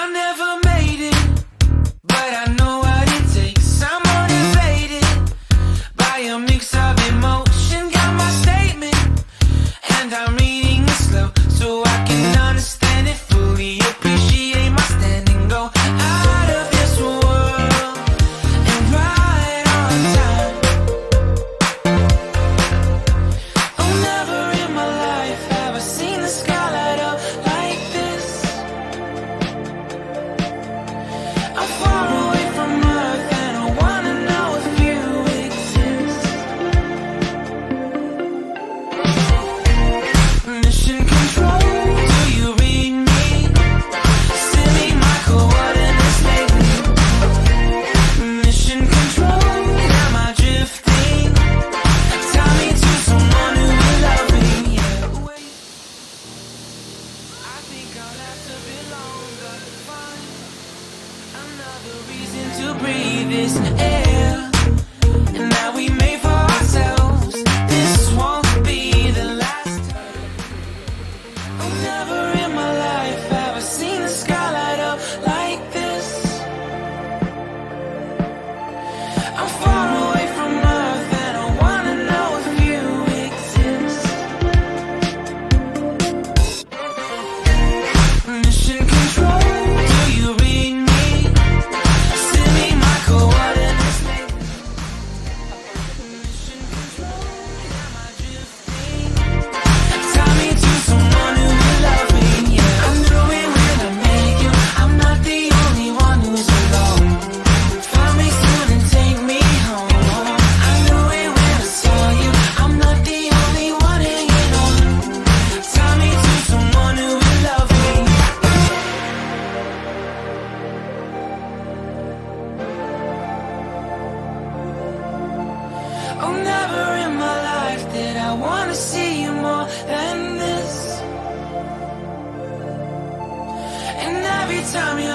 I never made it, but I know what it takes. I'm motivated by a mix of emotion. Got my statement, and I'm reading it slow so I can understand it fully. Appreciate my standing, go out of this world and right on time. Oh, never in my life have I seen the sky light up like this. I'm far away from Earth and I wanna know if you exist. Mission control, do you read me? Send me my coordinates lately. Mission control, am I drifting? Tie me to someone who will love me. Yeah, wait. I think I'll have to be longer to find another reason to breathe this air. And that we made for ourselves. This won't be the last time. Oh, never in my life have I seen the sky light up like this. I'm far away from Earth and I wanna know if you exist. Mission control, do you read me? Send me my coordinates lately. Mission control, am I drifting? Tie me to someone who will love me. Yeah, I knew it when I met you. I'm not the only one who's alone. Find me soon and take me home. I knew it when I saw you. I'm not the only one hanging on. Tie me to someone who will love me. Oh, never in my life did I wanna see you more than this. And every time you